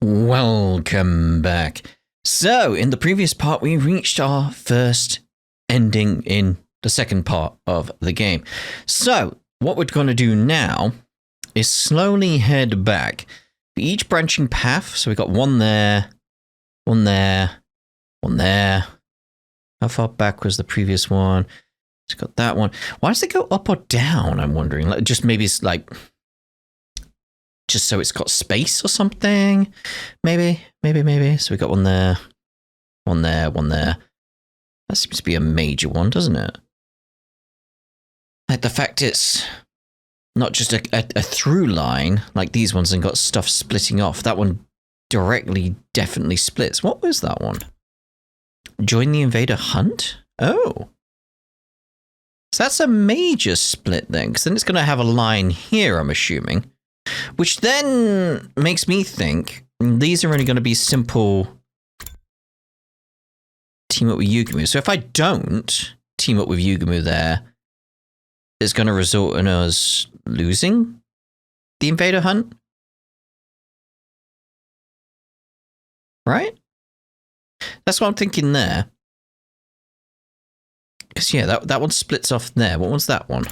Welcome back. So, in the previous part, we reached our first ending in the second part of the game. So, what we're going to do now is slowly head back. For each branching path, so we got one there, one there, one there. How far back was the previous one? It's got that one. Why does it go up or down, I'm wondering? Like, just maybe it's like... just so it's got space or something. Maybe. So we got one there, one there, one there. That seems to be a major one, doesn't it? Like the fact it's not just a through line like these ones and got stuff splitting off. That one directly definitely splits. What was that one? Join the invader hunt? Oh. So that's a major split then, because then it's going to have a line here, I'm assuming. Which then makes me think these are only going to be simple team up with Yugamu. So if I don't team up with Yugamu there, it's going to result in us losing the invader hunt. Right? That's what I'm thinking there. Because yeah, that one splits off there. What was that one?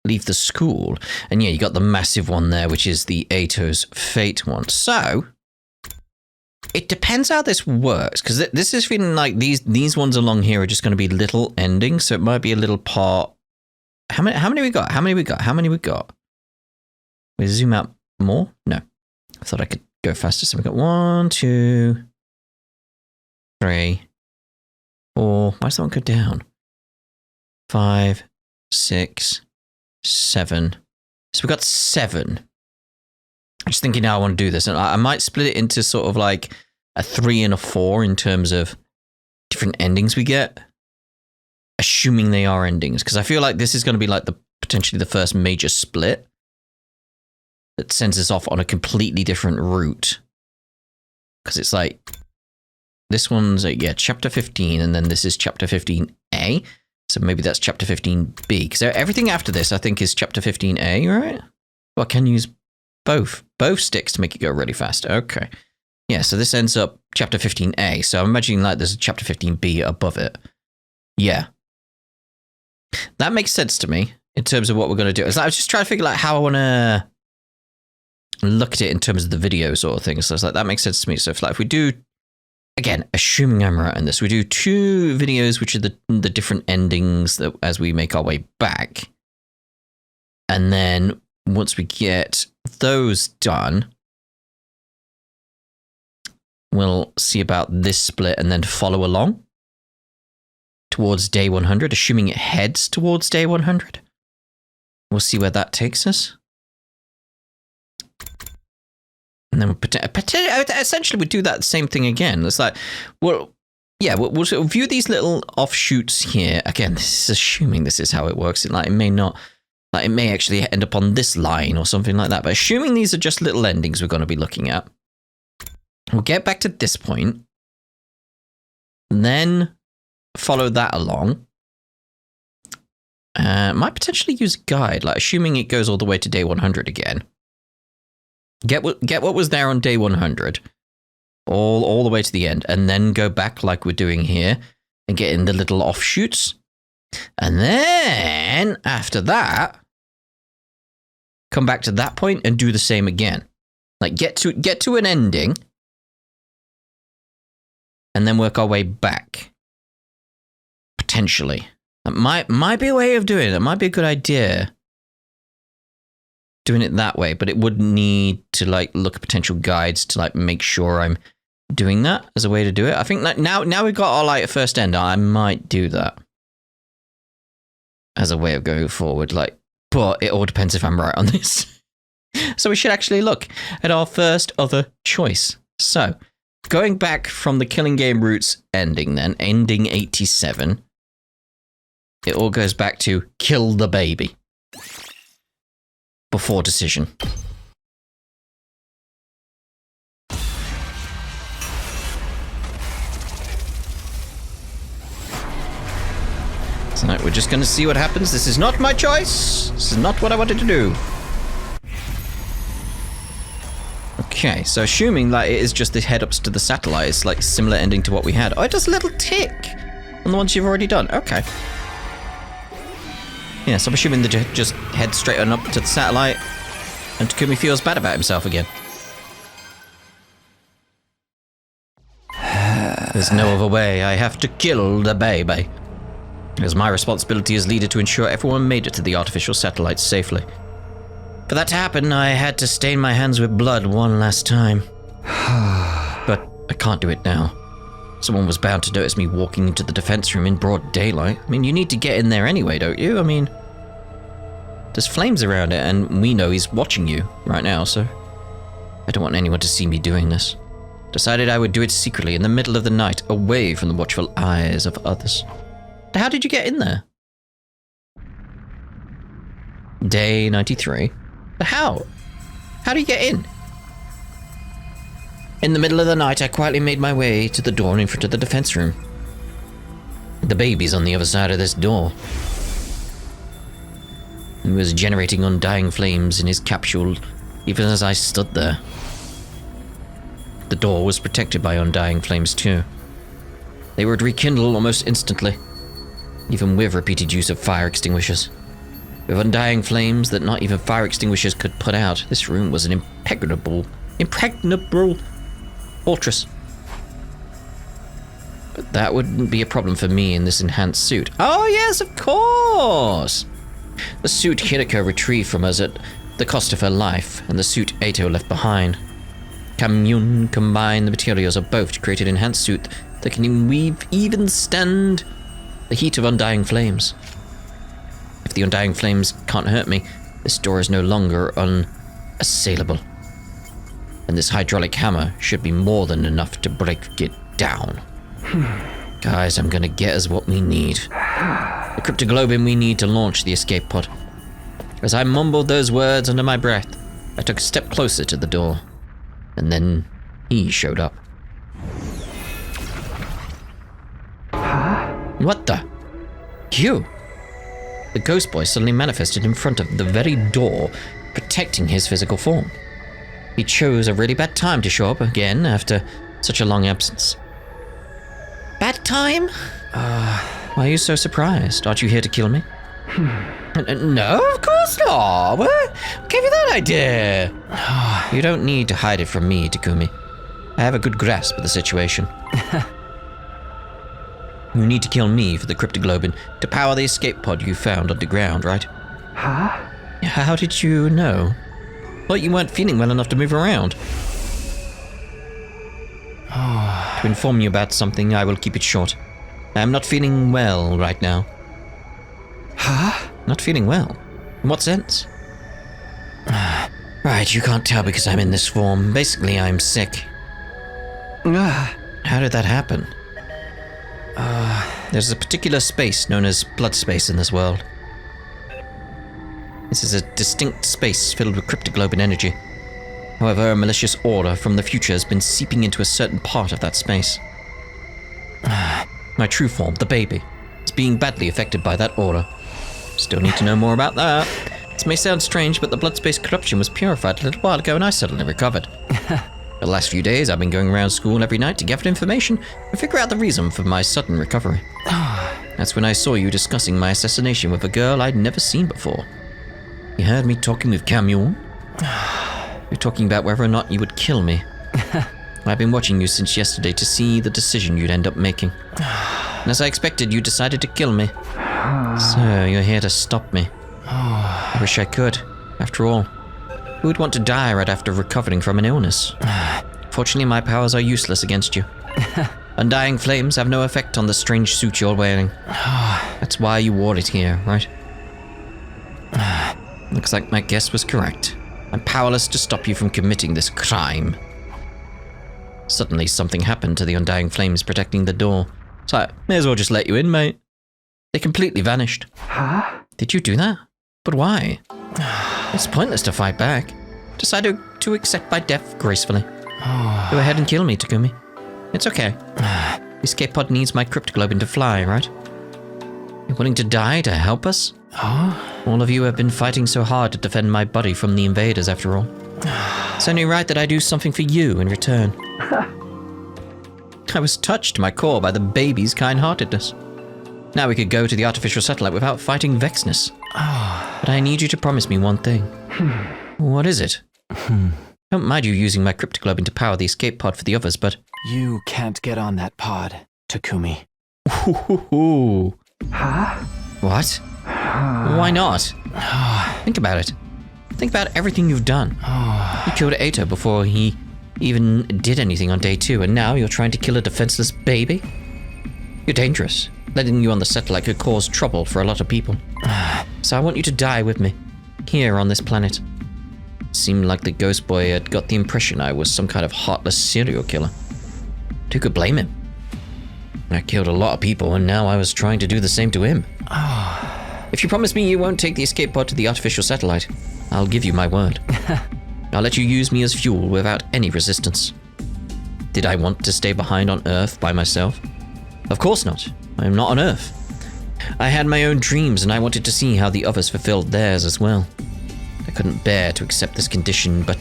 Leave the school. And yeah, you got the massive one there, which is the Ato's Fate one. So, it depends how this works, because this is feeling like these ones along here are just going to be little endings, so it might be a little part. How many we got? How many we got? We zoom out more? No. I thought I could go faster. So we got 1, 2, 3, 4. Why does that one go down? 5, 6, 7. So we got 7. I'm just thinking how I want to do this. And I might split it into sort of like a 3 and a 4 in terms of different endings we get. Assuming they are endings. Because I feel like this is going to be like potentially the first major split that sends us off on a completely different route. Because it's like, this one's, chapter 15, and then this is chapter 15A. So maybe that's chapter 15B. Because everything after this, I think, is chapter 15A, right? Well, I can use both sticks to make it go really fast. Okay. Yeah, so this ends up chapter 15A. So I'm imagining like there's a chapter 15B above it. Yeah. That makes sense to me in terms of what we're going to do. I was just trying to figure out how I want to look at it in terms of the video sort of thing. So it's like, that makes sense to me. So if we do, again, assuming I'm right on this, we do 2 videos, which are the different endings that as we make our way back. And then once we get those done, we'll see about this split and then follow along towards day 100, assuming it heads towards day 100. We'll see where that takes us. And then essentially we do that same thing again. It's like, well, yeah, we'll sort of view these little offshoots here. Again, this is assuming this is how it works. It may not, like it may actually end up on this line or something like that. But assuming these are just little endings we're going to be looking at, we'll get back to this point, and then follow that along. Might potentially use a guide, like assuming it goes all the way to day 100 again. Get what was there on day 100, all the way to the end, and then go back like we're doing here and get in the little offshoots. And then after that, come back to that point and do the same again. Like get to an ending and then work our way back. Potentially. That might be a way of doing it. It might be a good idea. Doing it that way, but it would need to like look at potential guides to like make sure I'm doing that as a way to do it. I think that now we've got our like first end, I might do that as a way of going forward. Like, but it all depends if I'm right on this. So we should actually look at our first other choice. So going back from the Killing Game Roots ending, then ending 87, it all goes back to kill the baby. Before decision. So we're just going to see what happens. This is not my choice. This is not what I wanted to do. Okay, so assuming that it is just the head-ups to the satellite, it's like similar ending to what we had. Oh, it does a little tick on the ones you've already done. Okay. Yeah, so I'm assuming that you just head straight on up to the satellite, and Takumi feels bad about himself again. There's no other way. I have to kill the baby. It was my responsibility as leader to ensure everyone made it to the artificial satellite safely. For that to happen, I had to stain my hands with blood one last time. But I can't do it now. Someone was bound to notice me walking into the defense room in broad daylight. I mean, you need to get in there anyway, don't you? I mean, there's flames around it, and we know he's watching you right now, so I don't want anyone to see me doing this. Decided I would do it secretly in the middle of the night, away from the watchful eyes of others. How did you get in there? Day 93. But how? How do you get in? In the middle of the night, I quietly made my way to the door in front of the defense room. The baby's on the other side of this door. He was generating undying flames in his capsule, even as I stood there. The door was protected by undying flames too. They would rekindle almost instantly, even with repeated use of fire extinguishers. With undying flames that not even fire extinguishers could put out, this room was an impregnable fortress. But that wouldn't be a problem for me in this enhanced suit. Oh yes, of course! The suit Hiriko retrieved from us at the cost of her life, and the suit Eito left behind. Kamyun combined the materials of both to create an enhanced suit that can even stand the heat of undying flames. If the undying flames can't hurt me, this door is no longer unassailable. And this hydraulic hammer should be more than enough to break it down. Guys, I'm gonna get us what we need. The cryptoglobin we need to launch the escape pod. As I mumbled those words under my breath, I took a step closer to the door. And then he showed up. What the? You? The ghost boy suddenly manifested in front of the very door, protecting his physical form. He chose a really bad time to show up again after such a long absence. Bad time? Why are you so surprised? Aren't you here to kill me? No, of course not. What gave you that idea? You don't need to hide it from me, Takumi. I have a good grasp of the situation. You need to kill me for the cryptoglobin to power the escape pod you found underground, right? Huh? How did you know? Thought you weren't feeling well enough to move around. To inform you about something, I will keep it short. I am not feeling well right now. Huh? Not feeling well? In what sense? Right, you can't tell because I'm in this form. Basically, I'm sick. How did that happen? There's a particular space known as blood space in this world. This is a distinct space filled with cryptoglobin energy. However, a malicious aura from the future has been seeping into a certain part of that space. My true form, the baby, is being badly affected by that aura. Still need to know more about that. This may sound strange, but the blood space corruption was purified a little while ago and I suddenly recovered. The last few days, I've been going around school every night to gather information and figure out the reason for my sudden recovery. That's when I saw you discussing my assassination with a girl I'd never seen before. You heard me talking with Kamyon? You're talking about whether or not you would kill me. I've been watching you since yesterday to see the decision you'd end up making. And as I expected, you decided to kill me. So, you're here to stop me. I wish I could. After all, who would want to die right after recovering from an illness? Fortunately, my powers are useless against you. Undying flames have no effect on the strange suit you're wearing. That's why you wore it here, right? Looks like my guess was correct. I'm powerless to stop you from committing this crime. Suddenly, something happened to the undying flames protecting the door. So I may as well just let you in, mate. They completely vanished. Huh? Did you do that? But why? It's pointless to fight back. Decided to accept my death gracefully. Go ahead and kill me, Takumi. It's okay. The escape pod needs my cryptoglobin to fly, right? You're willing to die to help us? All of you have been fighting so hard to defend my body from the invaders, after all. It's only right that I do something for you in return. I was touched to my core by the baby's kind-heartedness. Now we could go to the artificial satellite without fighting Vexness. But I need you to promise me one thing. What is it? Don't mind you using my cryptoglobin to power the escape pod for the others, but... You can't get on that pod, Takumi. Huh? What? Why not? Think about it. Think about everything you've done. You killed Ato before he even did anything on day 2, and now you're trying to kill a defenseless baby? You're dangerous. Letting you on the satellite could cause trouble for a lot of people. So I want you to die with me, here on this planet. It seemed like the ghost boy had got the impression I was some kind of heartless serial killer. Who could blame him? I killed a lot of people, and now I was trying to do the same to him. If you promise me you won't take the escape pod to the artificial satellite, I'll give you my word. I'll let you use me as fuel without any resistance. Did I want to stay behind on Earth by myself? Of course not. I am not on Earth. I had my own dreams, and I wanted to see how the others fulfilled theirs as well. I couldn't bear to accept this condition, but...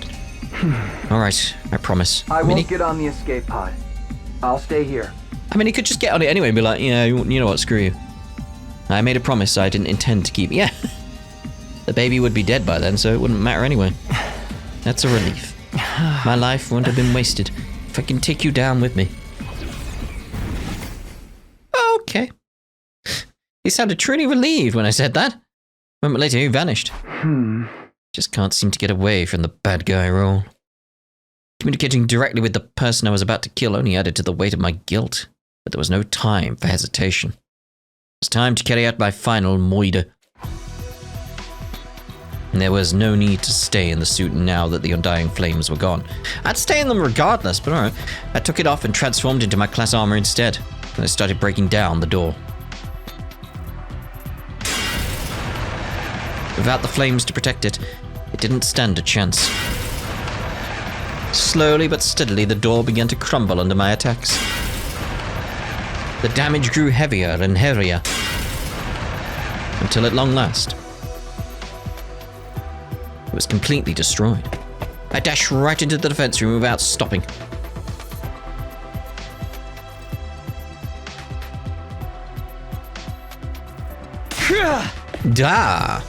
Alright, I promise. I won't get on the escape pod. I'll stay here. I mean, he could just get on it anyway and be like, yeah, you know what, screw you. I made a promise I didn't intend to keep. Yeah. The baby would be dead by then, so it wouldn't matter anyway. That's a relief. My life won't have been wasted if I can take you down with me. Okay. He sounded truly relieved when I said that. A moment later, he vanished. Just can't seem to get away from the bad guy role. Communicating directly with the person I was about to kill only added to the weight of my guilt, but there was no time for hesitation. It was time to carry out my final moide. And there was no need to stay in the suit now that the undying flames were gone. I'd stay in them regardless, but alright. I took it off and transformed into my class armor instead, and I started breaking down the door. Without the flames to protect it, it didn't stand a chance. Slowly but steadily, the door began to crumble under my attacks. The damage grew heavier and heavier, until at long last, it was completely destroyed. I dashed right into the defense room without stopping. Da!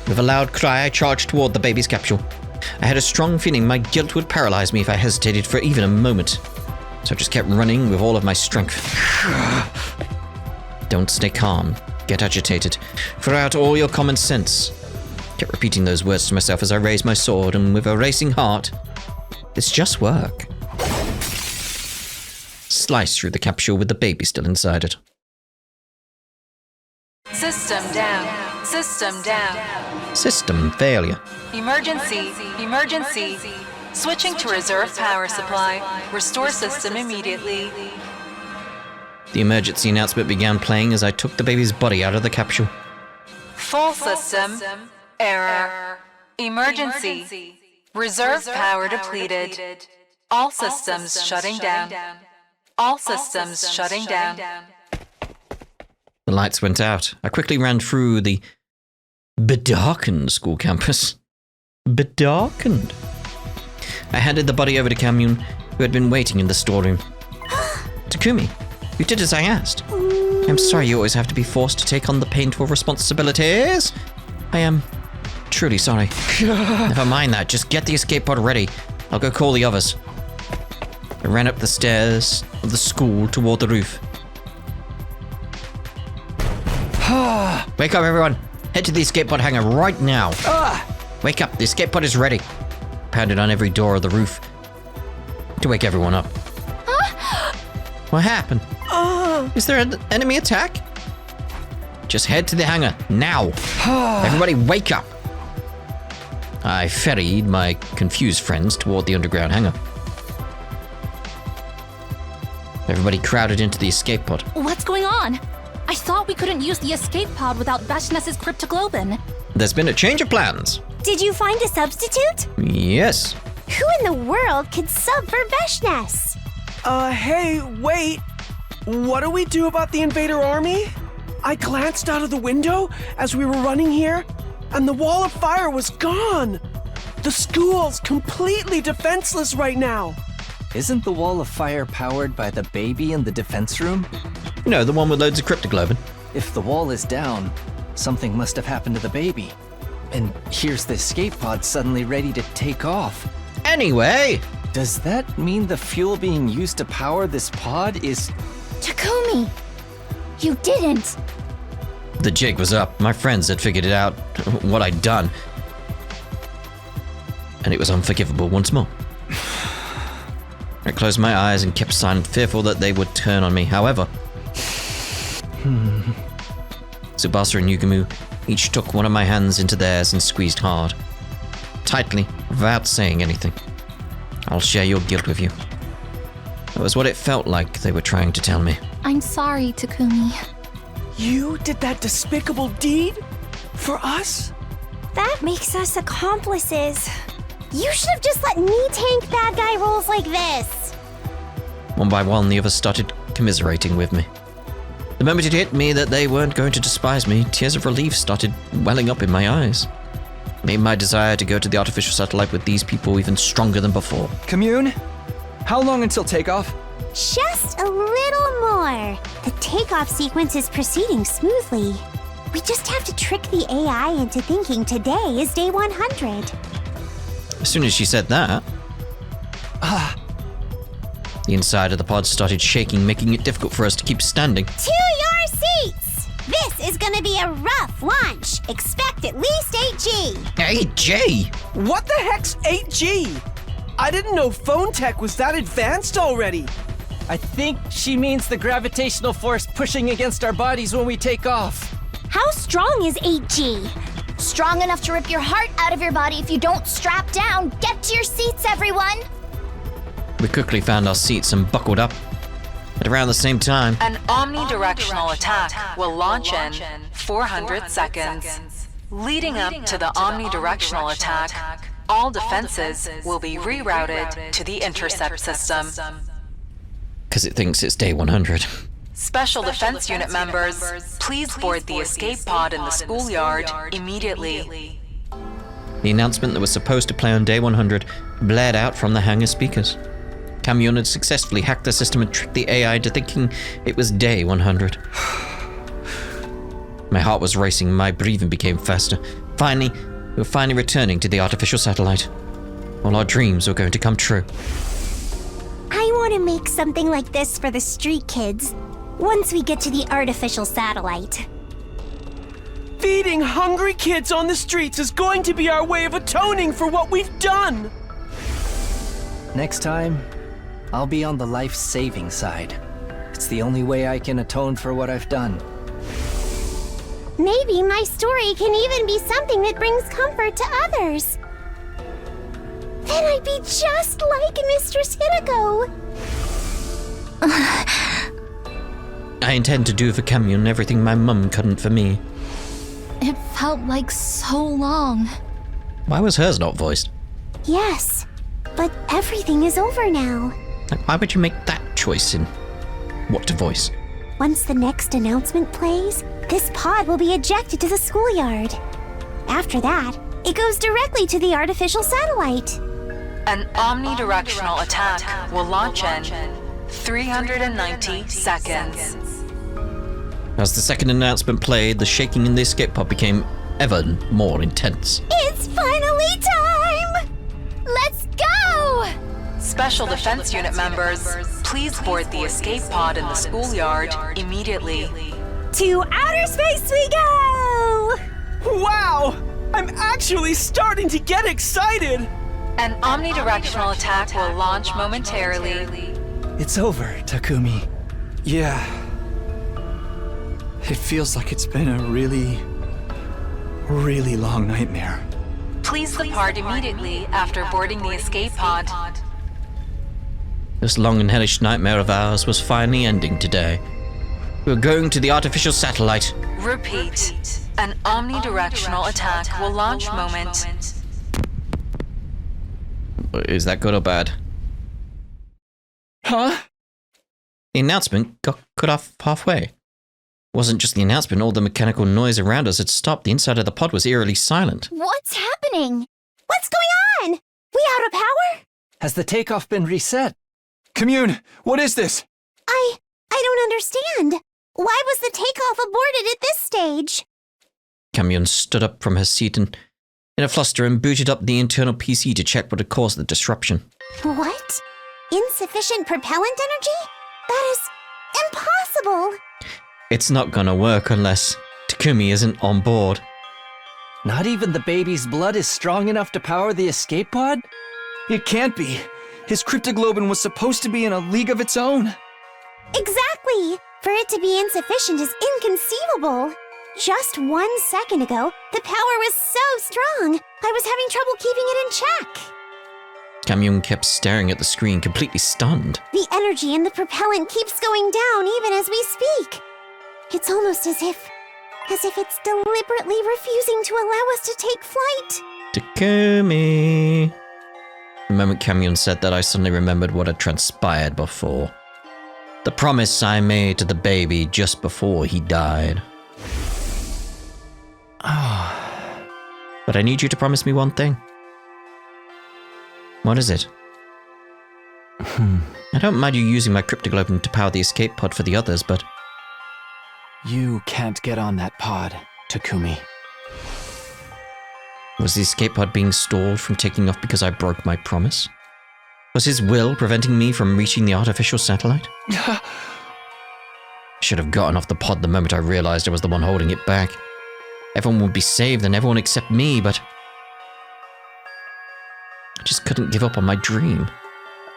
With a loud cry, I charged toward the baby's capsule. I had a strong feeling my guilt would paralyze me if I hesitated for even a moment, so I just kept running with all of my strength. Don't stay calm. Get agitated. Throw out all your common sense. Kept repeating those words to myself as I raised my sword, and with a racing heart, this just work. Sliced through the capsule with the baby still inside it. System down. System down. System failure. Emergency. Emergency. Switching to reserve power supply. Restore system immediately. The emergency announcement began playing as I took the baby's body out of the capsule. Full system. Error. Emergency. Reserve power depleted. All systems shutting down. All systems shutting down. The lights went out. I quickly ran through the bedarkened school campus. Bedarkened. I handed the body over to Kamyun, who had been waiting in the storeroom. Takumi, you did as I asked. I'm sorry you always have to be forced to take on the painful responsibilities. I am truly sorry. Never mind that, just get the escape pod ready. I'll go call the others. I ran up the stairs of the school toward the roof. Wake up, everyone. Head to the escape pod hangar right now. Wake up, the escape pod is ready. Pounded on every door of the roof to wake everyone up. What happened? Is there an enemy attack? Just head to the hangar, now. Everybody wake up. I ferried my confused friends toward the underground hangar. Everybody crowded into the escape pod. What's going on? I thought we couldn't use the escape pod without Vashnes's cryptoglobin. There's been a change of plans. Did you find a substitute? Yes. Who in the world could sub for Vashnes? Hey, wait. What do we do about the invader army? I glanced out of the window as we were running here, and the wall of fire was gone. The school's completely defenseless right now. Isn't the wall of fire powered by the baby in the defense room? You know, the one with loads of cryptoglobin. If the wall is down, something must have happened to the baby. And here's the escape pod suddenly ready to take off. Anyway, Does that mean the fuel being used to power this pod is... Takumi! You didn't! the jig was up. My friends had figured it out, what I'd done. And it was unforgivable once more. I closed my eyes and kept silent, fearful that they would turn on me. However, Tsubasa and Yugumu each took one of my hands into theirs and squeezed hard, tightly, without saying anything. I'll share your guilt with you. That was what it felt like they were trying to tell me. I'm sorry, Takumi. You did that despicable deed? For us? That makes us accomplices. You should have just let me tank bad guy roles like this. One by one, the others started commiserating with me. The moment it hit me that they weren't going to despise me, tears of relief started welling up in my eyes. It made my desire to go to the artificial satellite with these people even stronger than before. Commune? How long until takeoff? Just a little more. The takeoff sequence is proceeding smoothly. We just have to trick the AI into thinking today is day 100. As soon as she said that, the inside of the pod started shaking, making it difficult for us to keep standing. To your seats! This is gonna be a rough launch. Expect at least 8G. Hey, Jay! What the heck's 8G? I didn't know phone tech was that advanced already. I think she means the gravitational force pushing against our bodies when we take off. How strong is 8G? Strong enough to rip your heart out of your body if you don't strap down. Get to your seats, everyone! We quickly found our seats and buckled up. At around the same time, An omnidirectional attack will launch in 400 seconds. Leading up to the omnidirectional attack, all defenses will be rerouted to the intercept system. because it thinks it's day 100. Special Defense Unit members, please board the escape pod in the schoolyard immediately. The announcement that was supposed to play on day 100 blared out from the hangar speakers. Kamyon had successfully hacked the system and tricked the AI into thinking it was day 100. My heart was racing, my breathing became faster. Finally, we were finally returning to the artificial satellite. All our dreams were going to come true. I want to make something like this for the street kids once we get to the artificial satellite. Feeding hungry kids on the streets is going to be our way of atoning for what we've done. Next time, I'll be on the life-saving side. It's the only way I can atone for what I've done. Maybe my story can even be something that brings comfort to others. Then I'd be just like Mistress Hideko. I intend to do for Kamyon everything my mum couldn't for me. It felt like so long. Why was hers not voiced? Yes, but everything is over now. Like, why would you make that choice in what to voice? Once the next announcement plays, this pod will be ejected to the schoolyard. After that, it goes directly to the artificial satellite. An omnidirectional attack will launch in 390 seconds. As the second announcement played, the shaking in the escape pod became ever more intense. It's finally time! Let's go! Special Defense Unit members, please board the escape pod in the schoolyard immediately. To outer space we go! Wow! I'm actually starting to get excited! An omnidirectional attack will launch momentarily. It's over, Takumi. Yeah. It feels like it's been a really, really long nightmare. Please depart immediately after boarding the escape pod. This long and hellish nightmare of ours was finally ending today. We were going to the artificial satellite. Repeat. An omnidirectional attack will launch moment. Is that good or bad? Huh? The announcement got cut off halfway. It wasn't just the announcement, all the mechanical noise around us had stopped. The inside of the pod was eerily silent. What's happening? What's going on? We out of power? Has the takeoff been reset? Commune, what is this? I don't understand. Why was the takeoff aborted at this stage? Camion stood up from her seat and, in a fluster, and booted up the internal PC to check what had caused the disruption. What? Insufficient propellant energy? That is impossible. It's not gonna work unless Takumi isn't on board. Not even the baby's blood is strong enough to power the escape pod? It can't be. His cryptoglobin was supposed to be in a league of its own. Exactly. For it to be insufficient is inconceivable. Just 1 second ago, the power was so strong, I was having trouble keeping it in check. Camion kept staring at the screen, completely stunned. The energy in the propellant keeps going down even as we speak. It's almost as if it's deliberately refusing to allow us to take flight. Takumi. The moment Camion said that, I suddenly remembered what had transpired before. The promise I made to the baby just before he died. But I need you to promise me one thing. What is it? I don't mind you using my cryptoglobin to power the escape pod for the others, but... You can't get on that pod, Takumi. Was the escape pod being stalled from taking off because I broke my promise? Was his will preventing me from reaching the artificial satellite? I should have gotten off the pod the moment I realized I was the one holding it back. Everyone would be saved and everyone except me, but... I just couldn't give up on my dream.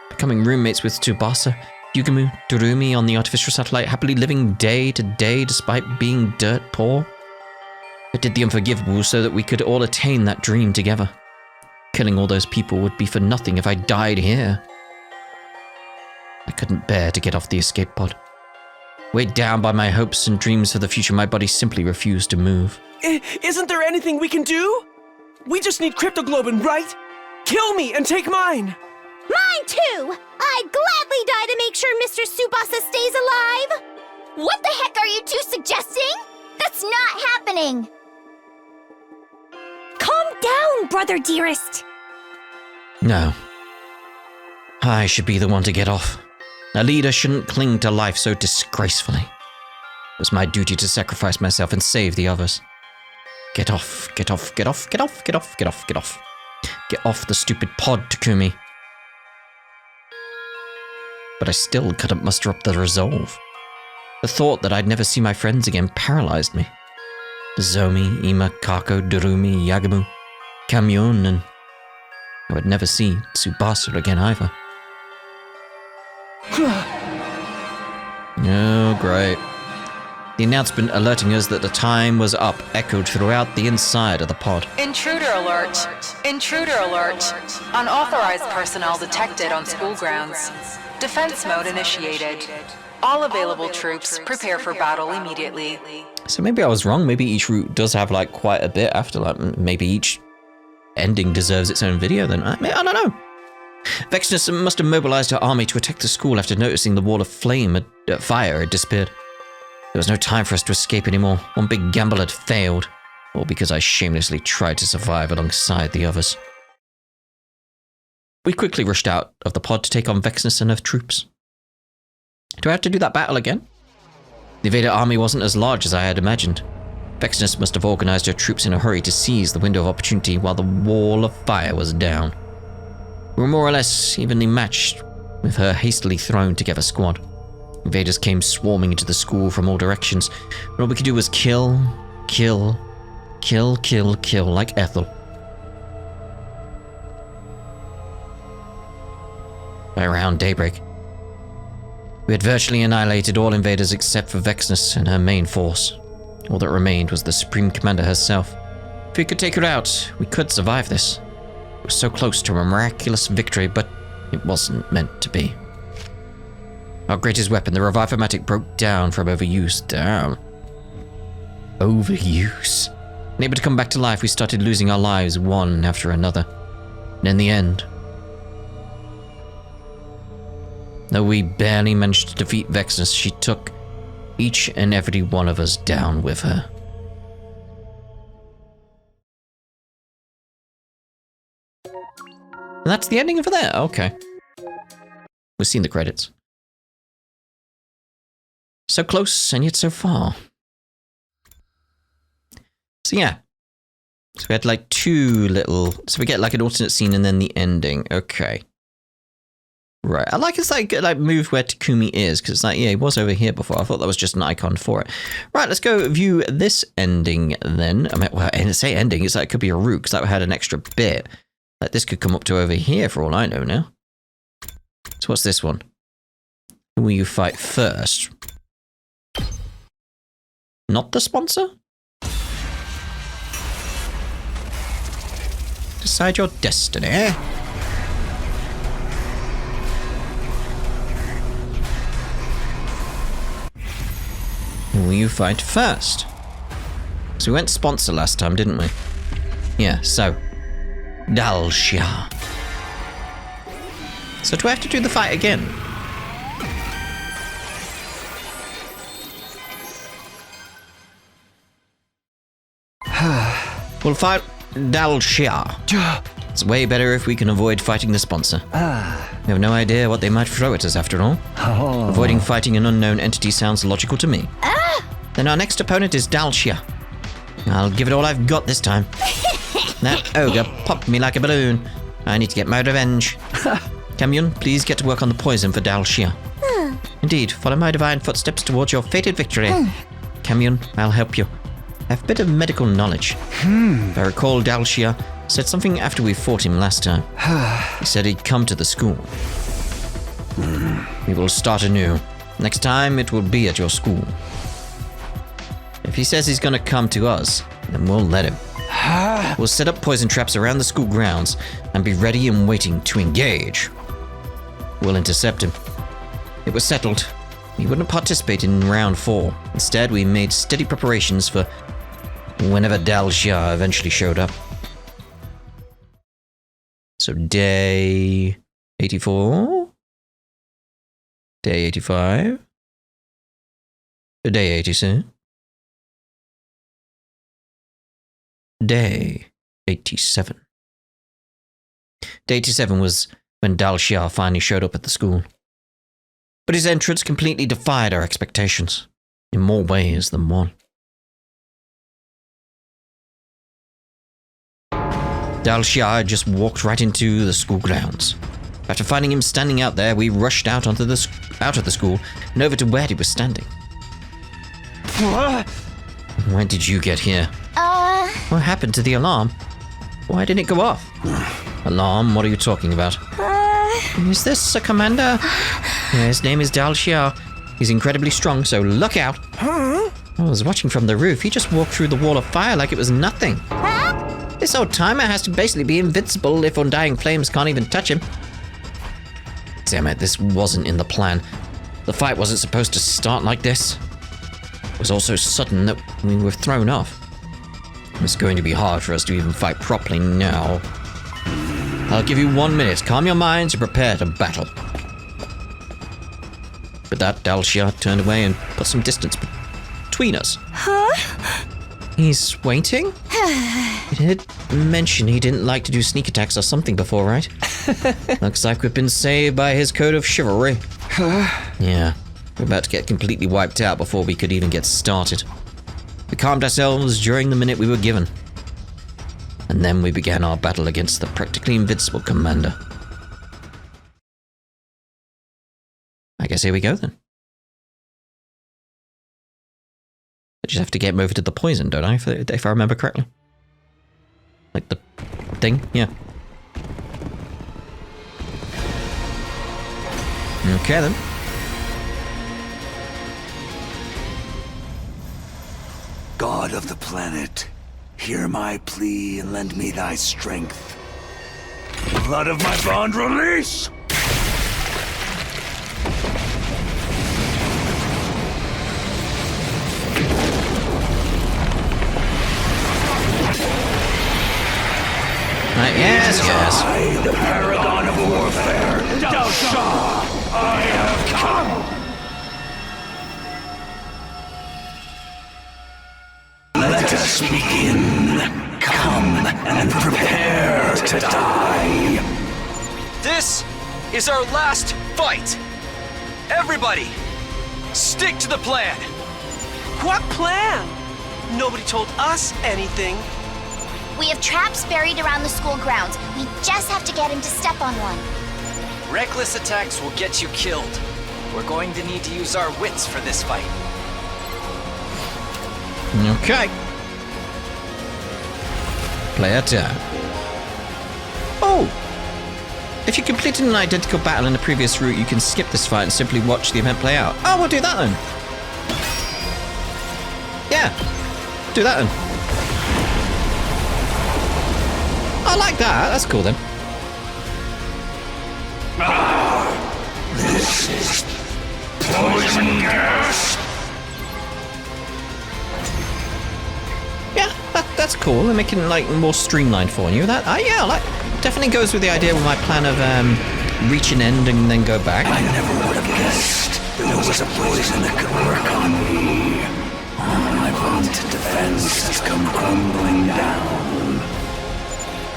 Becoming roommates with Tsubasa, Yugamu, Durumi on the artificial satellite, happily living day to day despite being dirt poor. I did the unforgivable so that we could all attain that dream together. Killing all those people would be for nothing if I died here. I couldn't bear to get off the escape pod. Weighed down by my hopes and dreams for the future, my body simply refused to move. Isn't there anything we can do? We just need cryptoglobin, right? Kill me and take mine! Mine too! I'd gladly die to make sure Mr. Tsubasa stays alive! What the heck are you two suggesting? That's not happening! Calm down, brother dearest! No. I should be the one to get off. A leader shouldn't cling to life so disgracefully. It was my duty to sacrifice myself and save the others. Get off, get off, get off, get off, get off, get off, get off. Get off the stupid pod, Takumi. But I still couldn't muster up the resolve. The thought that I'd never see my friends again paralyzed me. Zomi, Ima, Kako, Durumi, Yagamu, Kamyon, and I would never see Tsubasa again either. Oh, great. The announcement alerting us that the time was up echoed throughout the inside of the pod. Intruder alert! Intruder alert! Unauthorized personnel detected on school grounds. Defense mode initiated. All available troops prepare for battle immediately. So maybe I was wrong. Maybe each route does have like quite a bit after, like maybe each ending deserves its own video then. I don't know. Vexness must have mobilized her army to attack the school after noticing the wall of fire had disappeared. There was no time for us to escape anymore. One big gamble had failed, all because I shamelessly tried to survive alongside the others. We quickly rushed out of the pod to take on Vexness and her troops. Do I have to do that battle again? The Vader army wasn't as large as I had imagined. Vexness must have organized her troops in a hurry to seize the window of opportunity while the wall of fire was down. We were more or less evenly matched with her hastily thrown together squad. Invaders came swarming into the school from all directions, but all we could do was kill, kill, kill, kill, kill like Ethel. By around daybreak, we had virtually annihilated all invaders except for Vexness and her main force. All that remained was the Supreme Commander herself. If we could take her out, we could survive this. It was so close to a miraculous victory, but it wasn't meant to be. Our greatest weapon, the Revivomatic, broke down from overuse. Damn. Overuse. Unable to come back to life, we started losing our lives one after another. And in the end, though we barely managed to defeat Vexness, she took each and every one of us down with her. And that's the ending for that. Okay. We've seen the credits. So close and yet so far. So yeah. So we had like two little... So we get like an alternate scene and then the ending. Okay. Right. I like it's like moved where Takumi is, because it's like, yeah, he was over here before. I thought that was just an icon for it. Right, let's go view this ending then. I mean, well, and say ending, it's like it could be a route, because that had an extra bit. Like this could come up to over here for all I know now. So what's this one? Who will you fight first? Not the sponsor? Decide your destiny. Who will you fight first? So we went sponsor last time, didn't we? Yeah, so Dalshia. So do I have to do the fight again? We'll fight Dalshia. It's way better if we can avoid fighting the sponsor. We have no idea what they might throw at us after all. Avoiding fighting an unknown entity sounds logical to me. Then our next opponent is Dalshia. I'll give it all I've got this time. That ogre popped me like a balloon. I need to get my revenge. Kamyun, please get to work on the poison for Dalshia. Indeed, follow my divine footsteps towards your fated victory. Kamyun, I'll help you. I have a bit of medical knowledge. If I recall, Dalshia said something after we fought him last time. He said he'd come to the school. We will start anew. Next time, it will be at your school. If he says he's gonna come to us, then we'll let him. We'll set up poison traps around the school grounds and be ready and waiting to engage. We'll intercept him. It was settled. We wouldn't participate in round 4. Instead, we made steady preparations for whenever Dalshia eventually showed up. So day 84? Day 85? Day 86? Day 87. Day 87 was when Dalshia finally showed up at the school. But his entrance completely defied our expectations, in more ways than one. Dalshia had just walked right into the school grounds. After finding him standing out there, we rushed out of the school and over to where he was standing. When did you get here? What happened to the alarm? Why didn't it go off? Alarm? What are you talking about? Is this a commander? Yeah, his name is Dalshia. He's incredibly strong, so look out. I was watching from the roof. He just walked through the wall of fire like it was nothing. This old timer has to basically be invincible if undying flames can't even touch him. Damn it, this wasn't in the plan. The fight wasn't supposed to start like this. It was all so sudden that we were thrown off. It's going to be hard for us to even fight properly now. I'll give you 1 minute. Calm your minds and prepare to battle. With that, Dalshia turned away and put some distance between us. He's waiting? He did mention he didn't like to do sneak attacks or something before, right? Looks like we've been saved by his code of chivalry. Yeah, we're about to get completely wiped out before we could even get started. We calmed ourselves during the minute we were given. And then we began our battle against the practically invincible commander. I guess here we go then. I just have to get him over to the poison, don't I? If I remember correctly. Like the thing? Yeah. Okay then. God of the planet, hear my plea and lend me thy strength. Blood of my bond release! Yes, yes. I, the paragon of warfare, Dalshia, I have come! Let us begin. Come and prepare to die. This is our last fight. Everybody, stick to the plan. What plan? Nobody told us anything. We have traps buried around the school grounds. We just have to get him to step on one. Reckless attacks will get you killed. We're going to need to use our wits for this fight. Okay. Player turn. Oh! If you completed an identical battle in the previous route, you can skip this fight and simply watch the event play out. Oh, we'll do that then. Yeah. Do that then. I like that. That's cool then. This is poison gas. Yeah, that's cool. They're making it like more streamlined for you. That yeah, I like. Definitely goes with the idea with my plan of reach an end and then go back. I never would have guessed there was a poison that could work on me. My vaunted defense has come crumbling down.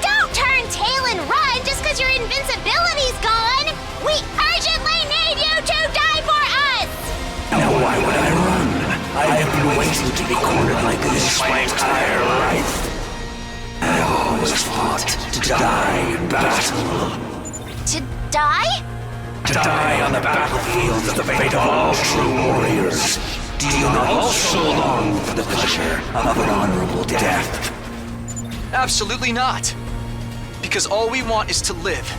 Don't turn tail and run just because your invincibility's gone! We urgently need you to die for us! Now why would I run? I have been waiting to be cornered like this my entire life. I always fought to die in battle. To die? To die on the battlefield is the fate of all true warriors. Do you not also long for the pleasure of an honorable death? Absolutely not. Because all we want is to live.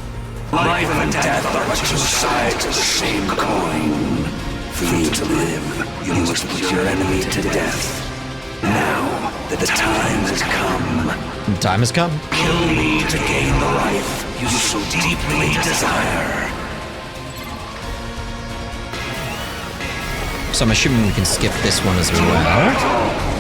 Life and death are but two sides of the same coin. For you to live, you must put your enemy to death. Now that the time has come. Time has come. Kill me to gain the life you so deeply desire. So I'm assuming we can skip this one as well.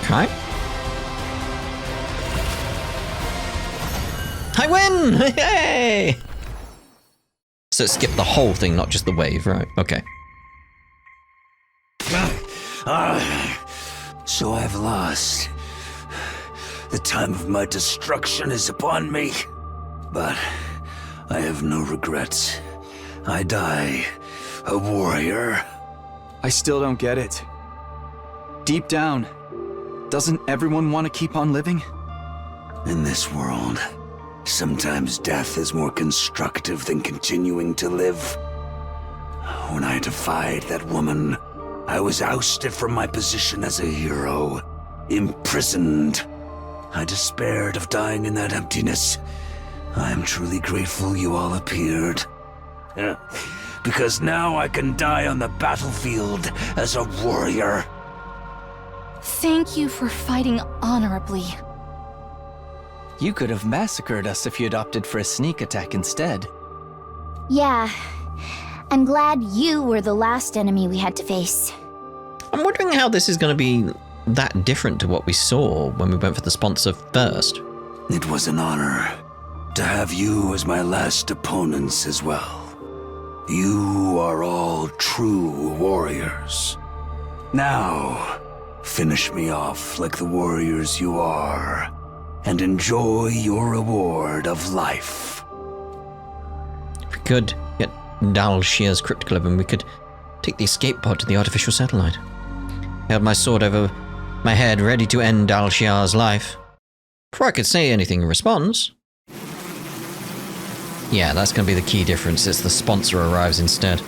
Okay. I win! Hey! So skip the whole thing, not just the wave, right? Okay. So I've lost. The time of my destruction is upon me. But I have no regrets. I die a warrior. I still don't get it. Deep down, doesn't everyone want to keep on living? In this world, sometimes death is more constructive than continuing to live. When I defied that woman, I was ousted from my position as a hero, imprisoned. I despaired of dying in that emptiness. I am truly grateful you all appeared. Because now I can die on the battlefield as a warrior. Thank you for fighting honorably. You could have massacred us if you'd opted for a sneak attack instead. Yeah. I'm glad you were the last enemy we had to face. I'm wondering how this is going to be that different to what we saw when we went for the sponsor first. It was an honor to have you as my last opponents as well. You are all true warriors. Now, finish me off like the warriors you are, and enjoy your reward of life. If we could get Dalshir's cryptic and we could take the escape pod to the artificial satellite. I held my sword over my head, ready to end Dalshir's life. Before I could say anything in response. Yeah, that's going to be the key difference. It's the sponsor arrives instead.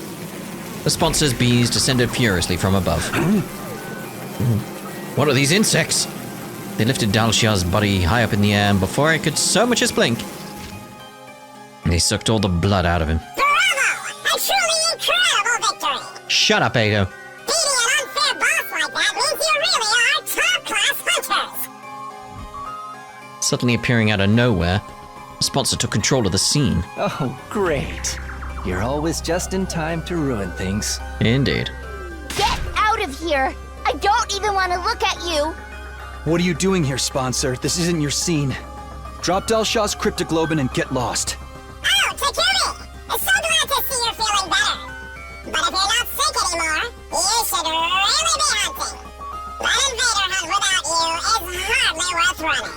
The sponsor's bees descended furiously from above. What are these insects? They lifted Dalshir's body high up in the air, and before I could so much as blink, they sucked all the blood out of him. Bravo! A truly incredible victory! Shut up, Ado. Beating an unfair boss like that means you really are top-class hunters! Suddenly appearing out of nowhere, the sponsor took control of the scene. Oh, great. You're always just in time to ruin things. Indeed. Get out of here! I don't even want to look at you! What are you doing here, sponsor? This isn't your scene. Drop Dalshir's cryptoglobin and get lost. Oh, Takumi! I'm so glad to see you're feeling better! running.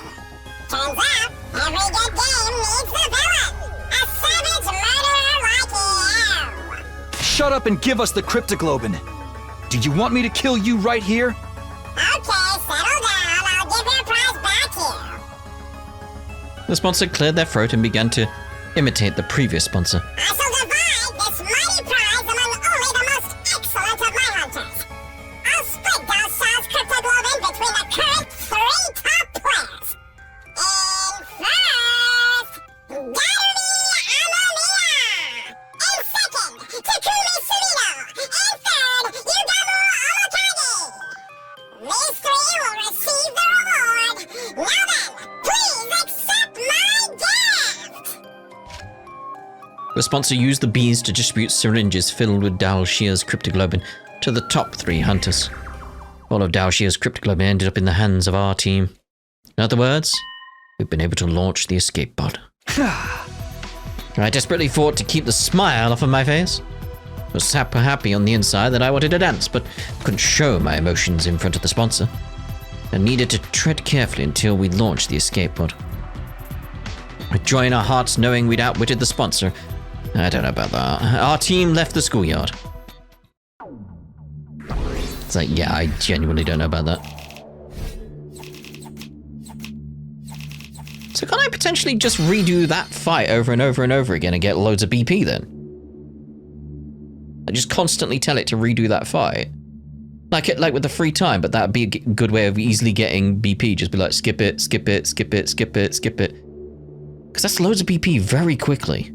Turns out, every good game needs the villain. A savage murderer like you. Shut up and give us the cryptoglobin. Do you want me to kill you right here? Okay, settle down. I'll give your prize back here. The sponsor cleared their throat and began to imitate the previous sponsor. I shall divide this mighty prize among only the most excellent of my hunters. I'll split Dalshaw's cryptoglobin between the current 3 top players. In first, Gary Amamiya. In second, Takumi Surino. In third, Yugamu Omotagi. These 3 will receive the reward. Now then, please accept my gift. The sponsor used the bees to distribute syringes filled with Dalshia's cryptoglobin to the top 3 hunters. All of Dalshia's cryptoglobin ended up in the hands of our team. In other words, we've been able to launch the escape pod. I desperately fought to keep the smile off of my face. I was so happy on the inside that I wanted to dance, but couldn't show my emotions in front of the sponsor. I needed to tread carefully until we launched the escape pod. With joy in our hearts knowing we'd outwitted the sponsor, I don't know about that. Our team left the schoolyard. It's like, yeah, I genuinely don't know about that. So can't I potentially just redo that fight over and over and over again and get loads of BP then? I just constantly tell it to redo that fight. Like with the free time, but that'd be a good way of easily getting BP. Just be like, skip it, skip it, skip it, skip it, skip it. Because that's loads of BP very quickly.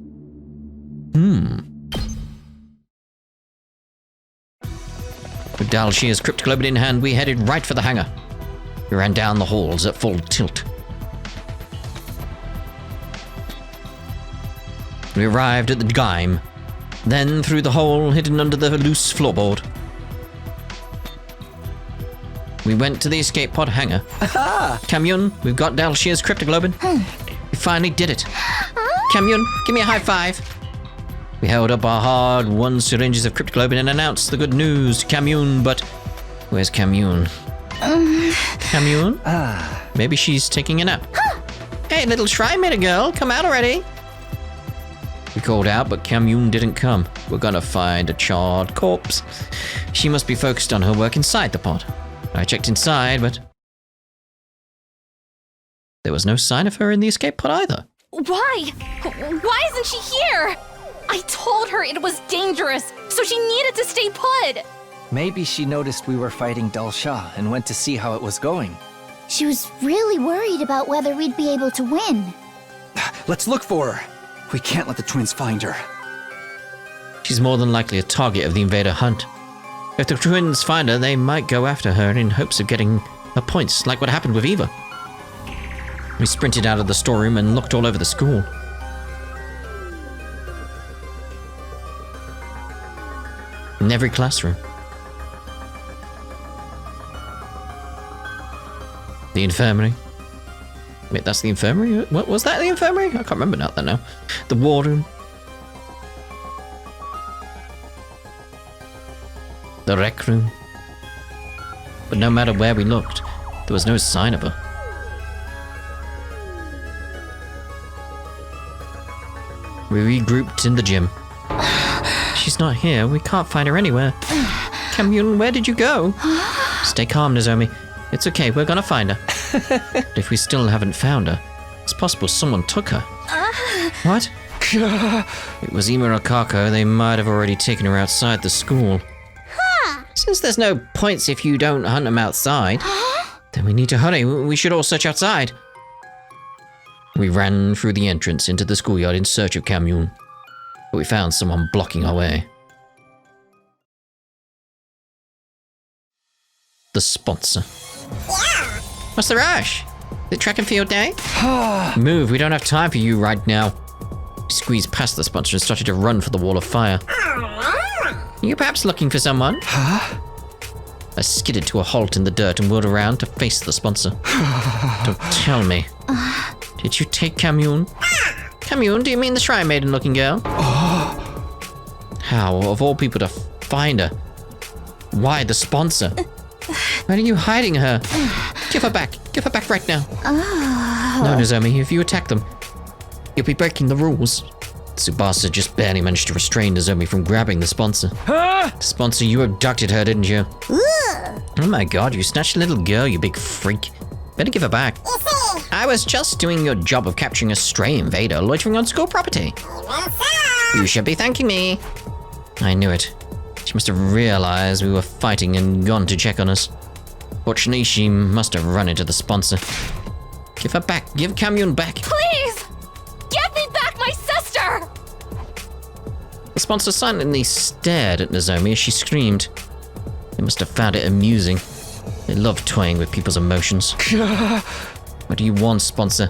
With Dalshia's cryptoglobin in hand, we headed right for the hangar. We ran down the halls at full tilt. We arrived at the Gaim, then through the hole hidden under the loose floorboard. We went to the escape pod hangar. Kamyun, we've got Dalshia's cryptoglobin. We finally did it. Kamyun, give me a high five. We held up our hard-won syringes of cryptoglobin and announced the good news to Kamyun, but where's Kamyun? Kamyun? Maybe she's taking a nap. Hey, little shrine maiden girl, come out already. We called out, but Kamyun didn't come. We're gonna find a charred corpse. She must be focused on her work inside the pod. I checked inside, but there was no sign of her in the escape pod either. Why? Why isn't she here? I told her it was dangerous, so she needed to stay put. Maybe she noticed we were fighting Dalshaw and went to see how it was going. She was really worried about whether we'd be able to win. Let's look for her. We can't let the twins find her. She's more than likely a target of the invader hunt. If the twins find her, they might go after her in hopes of getting her points, like what happened with Eva. We sprinted out of the storeroom and looked all over the school. In every classroom. The infirmary. Wait, that's the infirmary? What was that, the infirmary? I can't remember now. The wardroom. The rec room. But no matter where we looked, there was no sign of her. We regrouped in the gym. She's not here. We can't find her anywhere. Kamyun, where did you go? Stay calm, Nozomi. It's okay. We're gonna find her. But if we still haven't found her, it's possible someone took her. What? It was Ima or Kako. They might have already taken her outside the school. Since there's no points if you don't hunt them outside, then we need to hurry. We should all search outside. We ran through the entrance into the schoolyard in search of Kamyun, but we found someone blocking our way. The sponsor. What's the rush? The track and field day? Move, we don't have time for you right now. We squeezed past the sponsor and started to run for the wall of fire. Are you perhaps looking for someone? I skidded to a halt in the dirt and whirled around to face the sponsor. Don't tell me. Did you take Kamyun? Kamyun, do you mean the shrine maiden looking girl? How, of all people, to find her? Why the sponsor? Why are you hiding her? Give her back. Give her back right now. No, Nozomi, if you attack them, you'll be breaking the rules. Tsubasa just barely managed to restrain Nozomi from grabbing the sponsor. Sponsor, you abducted her, didn't you? Oh my god, you snatched a little girl, you big freak. Better give her back. I was just doing your job of capturing a stray invader loitering on school property. You should be thanking me. I knew it. She must have realized we were fighting and gone to check on us. Fortunately, she must have run into the sponsor. Give her back. Give Kamyun back. Please! Give me back my sister! The sponsor silently stared at Nozomi as she screamed. They must have found it amusing. They love toying with people's emotions. What do you want, sponsor?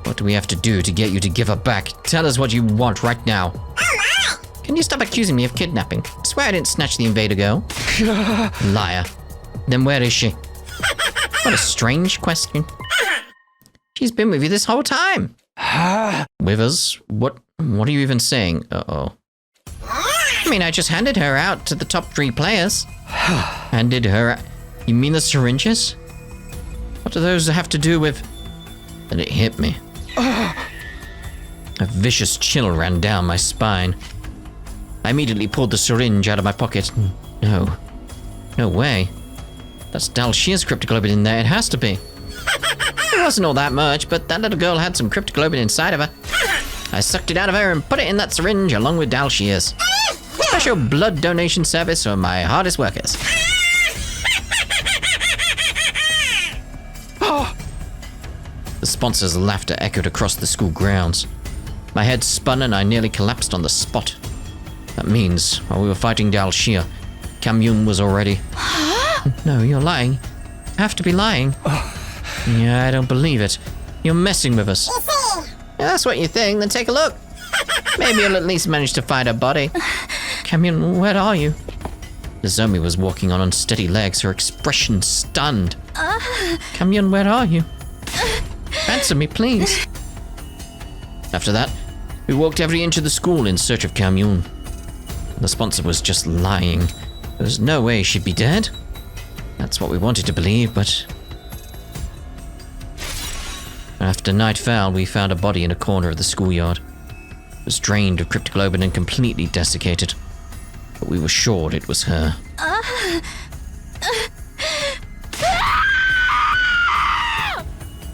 What do we have to do to get you to give her back? Tell us what you want right now. Can you stop accusing me of kidnapping? I swear I didn't snatch the invader girl. Liar. Then where is she? What a strange question. She's been with you this whole time. With us? What are you even saying? Uh-oh. I mean, I just handed her out to the top 3 players. Handed her... You mean the syringes? What do those have to do with... And it hit me. A vicious chill ran down my spine. I immediately pulled the syringe out of my pocket. No. No way. That's Dalshia's cryptoglobin in there. It has to be. It wasn't all that much, but that little girl had some cryptoglobin inside of her. I sucked it out of her and put it in that syringe along with Dalshia's. Special blood donation service for my hardest workers. The sponsor's laughter echoed across the school grounds. My head spun and I nearly collapsed on the spot. That means, while we were fighting Dalshia, Kamyun was already... No, you're lying. You have to be lying. Yeah, I don't believe it. You're messing with us. Yeah, that's what you think, then take a look. Maybe you'll at least manage to find her body. Kamyun, where are you? Nozomi was walking on unsteady legs, her expression stunned. Kamyun, where are you? Answer me, please. After that, we walked every inch of the school in search of Kamyun. The sponsor was just lying. There was no way she'd be dead. That's what we wanted to believe, but... After night fell, we found a body in a corner of the schoolyard. It was drained of cryptoglobin and completely desiccated. But we were sure it was her.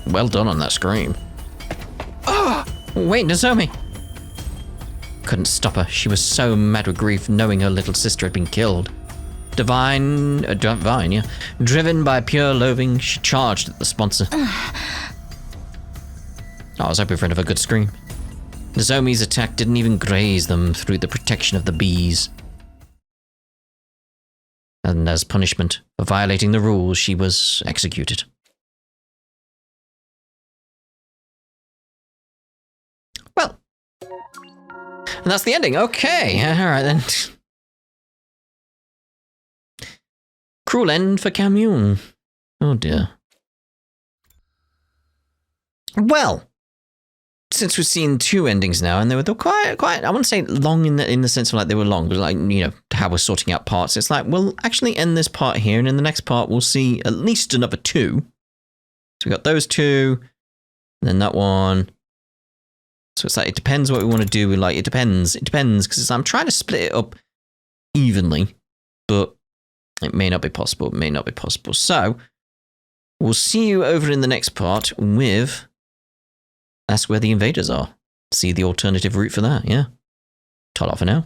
Well done on that scream. Wait, Nozomi! Couldn't stop her. She was so mad with grief knowing her little sister had been killed. Divine, yeah. Driven by pure loathing, she charged at the sponsor. I was hoping for another good scream. Nozomi's attack didn't even graze them through the protection of the bees. And as punishment for violating the rules, she was executed. Well, and that's the ending. Okay, alright then. Cruel end for Kamyun. Oh dear. Well, since we've seen 2 endings now, and they were quite, I wouldn't say long in the sense of like they were long, but like, you know, how we're sorting out parts. It's like, we'll actually end this part here, and in the next part, we'll see at least another 2. So we got those 2, and then that one. So it's like, it depends what we want to do. Like, it depends, because I'm trying to split it up evenly, but it may not be possible. It may not be possible. So we'll see you over in the next part with Ask Where the Invaders Are. See the alternative route for that, yeah. Ta-ra for now.